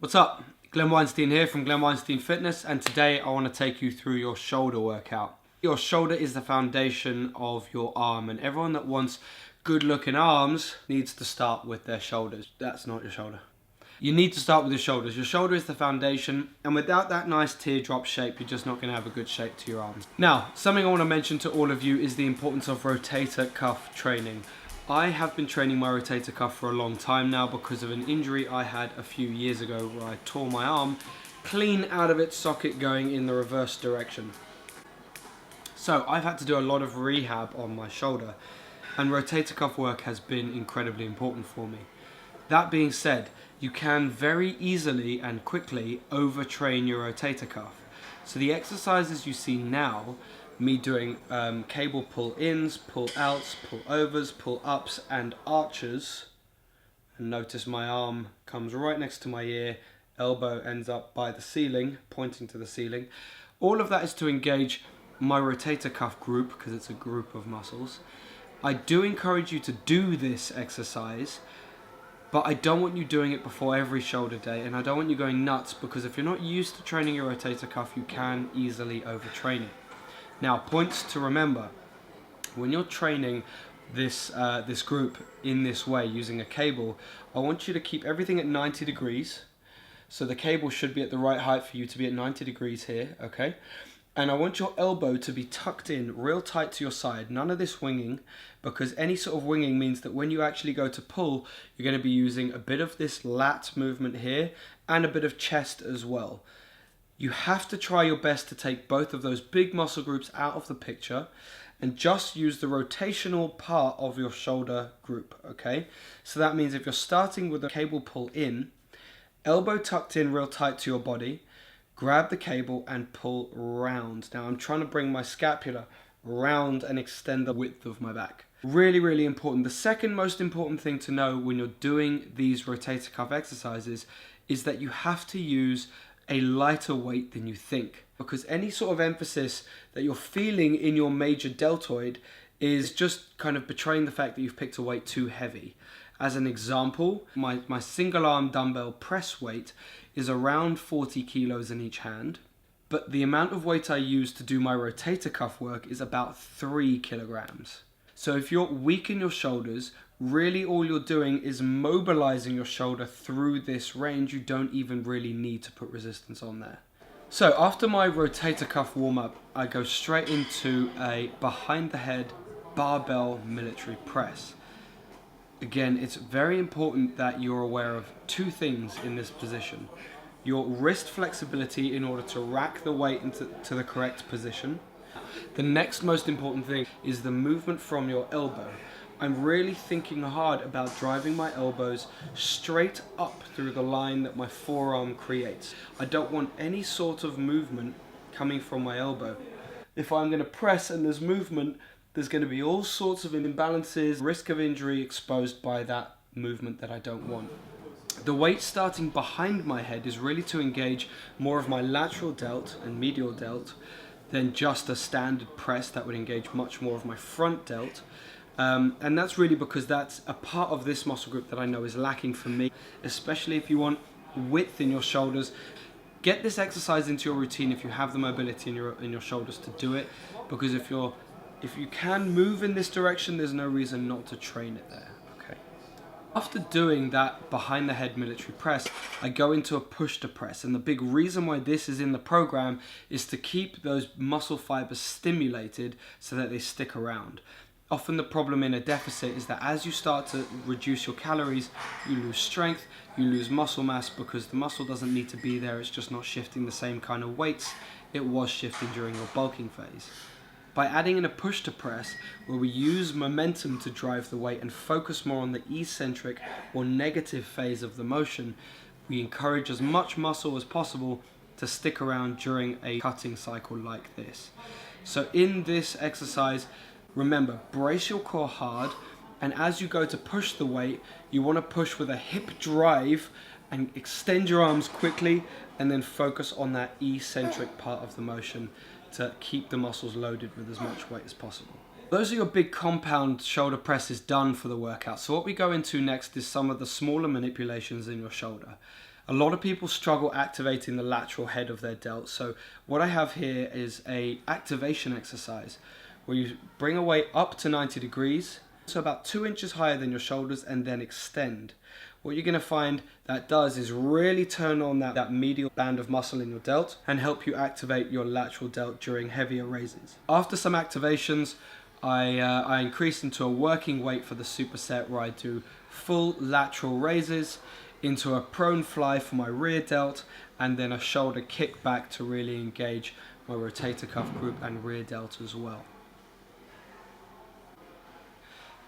What's up? Glenn Weinstein here from Glenn Weinstein Fitness, and today I want to take you through your shoulder workout. Your shoulder is the foundation of your arm, and everyone that wants good looking arms needs to start with their shoulders. That's not your shoulder. You need to start with your shoulders. Your shoulder is the foundation, and without that nice teardrop shape, you're just not going to have a good shape to your arms. Now, something I want to mention to all of you is the importance of rotator cuff training. I have been training my rotator cuff for a long time now because of an injury I had a few years ago where I tore my arm clean out of its socket going in the reverse direction. So I've had to do a lot of rehab on my shoulder, and rotator cuff work has been incredibly important for me. That being said, you can very easily and quickly overtrain your rotator cuff. So the exercises you see now, me doing cable pull-ins, pull-outs, pull-overs, pull-ups and arches, and notice my arm comes right next to my ear, elbow ends up by the ceiling, pointing to the ceiling. All of that is to engage my rotator cuff group because it's a group of muscles. I do encourage you to do this exercise, but I don't want you doing it before every shoulder day, and I don't want you going nuts because if you're not used to training your rotator cuff, you can easily overtrain it. Now, points to remember: when you're training this group in this way using a cable, I want you to keep everything at 90 degrees. So the cable should be at the right height for you to be at 90 degrees here, okay? And I want your elbow to be tucked in real tight to your side. None of this winging, because any sort of winging means that when you actually go to pull, you're going to be using a bit of this lat movement here and a bit of chest as well. You have to try your best to take both of those big muscle groups out of the picture and just use the rotational part of your shoulder group, okay? So that means if you're starting with a cable pull in, elbow tucked in real tight to your body, grab the cable and pull round. Now I'm trying to bring my scapula round and extend the width of my back. Really, really important. The second most important thing to know when you're doing these rotator cuff exercises is that you have to use a lighter weight than you think, because any sort of emphasis that you're feeling in your major deltoid is just kind of betraying the fact that you've picked a weight too heavy. As an example, my single arm dumbbell press weight is around 40 kilos in each hand, but the amount of weight I use to do my rotator cuff work is about 3 kilograms. So if you're weak in your shoulders, really all you're doing is mobilizing your shoulder through this range. You don't even really need to put resistance on there. So after my rotator cuff warm-up, I go straight into a behind the head barbell military press. Again, it's very important that you're aware of two things in this position: your wrist flexibility in order to rack the weight into the correct position. The next most important thing is the movement from your elbow. I'm really thinking hard about driving my elbows straight up through the line that my forearm creates. I don't want any sort of movement coming from my elbow. If I'm going to press and there's movement, there's going to be all sorts of imbalances, risk of injury exposed by that movement that I don't want. The weight starting behind my head is really to engage more of my lateral delt and medial delt than just a standard press that would engage much more of my front delt. And that's really because that's a part of this muscle group that I know is lacking for me, especially if you want width in your shoulders. Get this exercise into your routine if you have the mobility in your shoulders to do it, because if you can move in this direction, there's no reason not to train it there. Okay. After doing that behind the head military press, I go into a push to press, and the big reason why this is in the program is to keep those muscle fibers stimulated so that they stick around. Often the problem in a deficit is that as you start to reduce your calories, you lose strength, you lose muscle mass, because the muscle doesn't need to be there, it's just not shifting the same kind of weights it was shifting during your bulking phase. By adding in a push to press, where we use momentum to drive the weight and focus more on the eccentric or negative phase of the motion, we encourage as much muscle as possible to stick around during a cutting cycle like this. So in this exercise, remember, brace your core hard, and as you go to push the weight, you want to push with a hip drive and extend your arms quickly, and then focus on that eccentric part of the motion to keep the muscles loaded with as much weight as possible. Those are your big compound shoulder presses done for the workout. So what we go into next is some of the smaller manipulations in your shoulder. A lot of people struggle activating the lateral head of their delt. So what I have here is a activation exercise where you bring a weight up to 90 degrees, so about 2 inches higher than your shoulders, and then extend. What you're going to find that does is really turn on that medial band of muscle in your delt and help you activate your lateral delt during heavier raises. After some activations, I increase into a working weight for the superset where I do full lateral raises into a prone fly for my rear delt, and then a shoulder kick back to really engage my rotator cuff group and rear delt as well.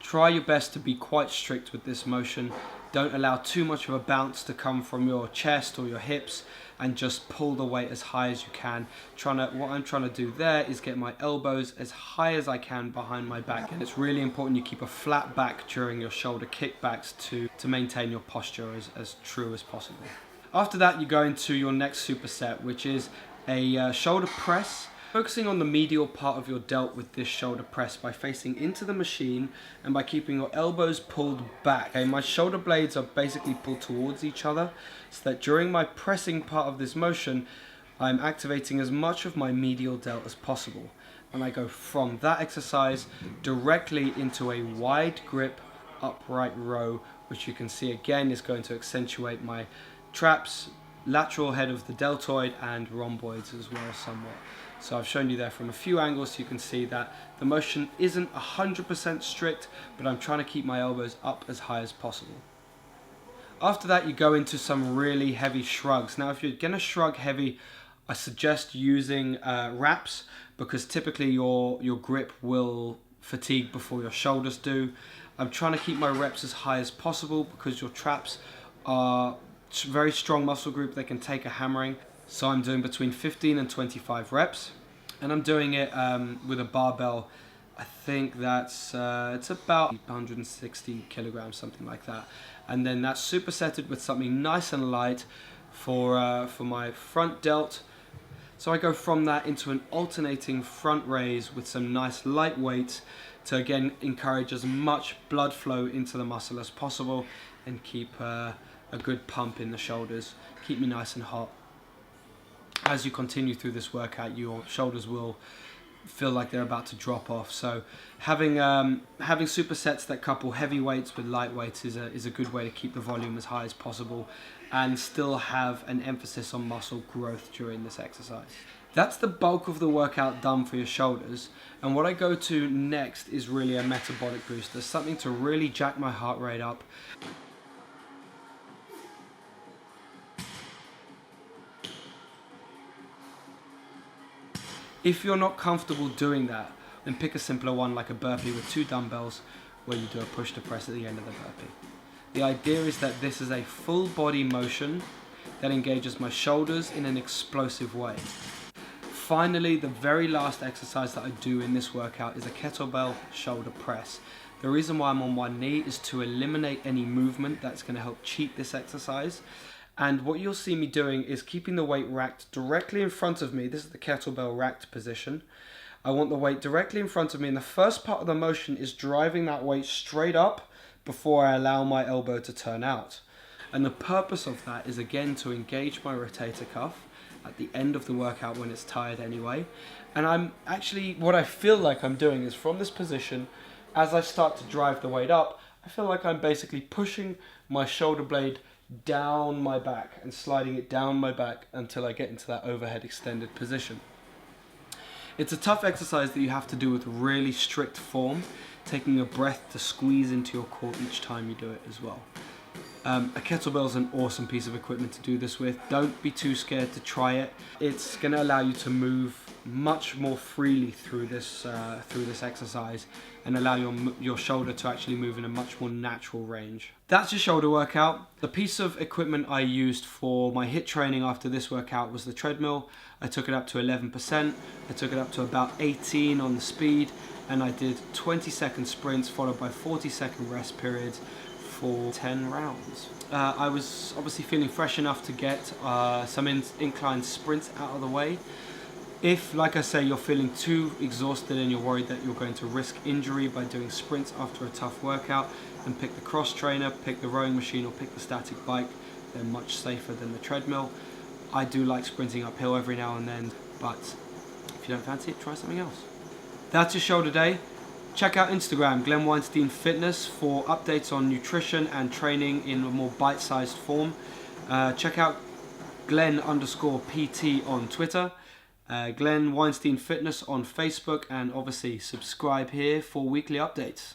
Try your best to be quite strict with this motion. Don't allow too much of a bounce to come from your chest or your hips, and just pull the weight as high as you can. What I'm trying to do there is get my elbows as high as I can behind my back, and it's really important you keep a flat back during your shoulder kickbacks to maintain your posture as true as possible. After that, you go into your next superset, which is a shoulder press. Focusing on the medial part of your delt with this shoulder press by facing into the machine and by keeping your elbows pulled back. Okay, my shoulder blades are basically pulled towards each other, so that during my pressing part of this motion, I'm activating as much of my medial delt as possible. And I go from that exercise directly into a wide grip upright row, which you can see again is going to accentuate my traps, lateral head of the deltoid, and rhomboids as well somewhat. So I've shown you there from a few angles, so you can see that the motion isn't 100% strict, but I'm trying to keep my elbows up as high as possible. After that, you go into some really heavy shrugs. Now, if you're going to shrug heavy, I suggest using wraps, because typically your grip will fatigue before your shoulders do. I'm trying to keep my reps as high as possible because your traps are a very strong muscle group. They can take a hammering. So I'm doing between 15 and 25 reps, and I'm doing it with a barbell. I think that's it's about 160 kilograms, something like that. And then that's supersetted with something nice and light for my front delt. So I go from that into an alternating front raise with some nice light weights to again encourage as much blood flow into the muscle as possible and keep a good pump in the shoulders, keep me nice and hot. As you continue through this workout, your shoulders will feel like they're about to drop off. So having supersets that couple heavy weights with light weights is a good way to keep the volume as high as possible and still have an emphasis on muscle growth during this exercise. That's the bulk of the workout done for your shoulders, and what I go to next is really a metabolic booster, something to really jack my heart rate up. If you're not comfortable doing that, then pick a simpler one like a burpee with 2 dumbbells where you do a push to press at the end of the burpee. The idea is that this is a full body motion that engages my shoulders in an explosive way. Finally, the very last exercise that I do in this workout is a kettlebell shoulder press. The reason why I'm on one knee is to eliminate any movement that's going to help cheat this exercise. And what you'll see me doing is keeping the weight racked directly in front of me. This is the kettlebell racked position. I want the weight directly in front of me, and the first part of the motion is driving that weight straight up before I allow my elbow to turn out. And the purpose of that is again to engage my rotator cuff at the end of the workout when it's tired anyway. And what I feel like I'm doing is from this position, as I start to drive the weight up, I feel like I'm basically pushing my shoulder blade down my back and sliding it down my back until I get into that overhead extended position. It's a tough exercise that you have to do with really strict form, taking a breath to squeeze into your core each time you do it as well. A kettlebell is an awesome piece of equipment to do this with. Don't be too scared to try it. It's going to allow you to move much more freely through this exercise and allow your shoulder to actually move in a much more natural range. That's your shoulder workout. The piece of equipment I used for my HIIT training after this workout was the treadmill. I took it up to 11%. I took it up to about 18 on the speed, and I did 20-second sprints followed by 40-second rest periods for 10 rounds. I was obviously feeling fresh enough to get some incline sprints out of the way. If, like I say, you're feeling too exhausted and you're worried that you're going to risk injury by doing sprints after a tough workout, then pick the cross trainer, pick the rowing machine, or pick the static bike. They're much safer than the treadmill. I do like sprinting uphill every now and then, but if you don't fancy it, try something else. That's your shoulder day. Check out Instagram, Glenn Weinstein Fitness, for updates on nutrition and training in a more bite-sized form. Check out Glenn_PT on Twitter, Glenn Weinstein Fitness on Facebook, and obviously subscribe here for weekly updates.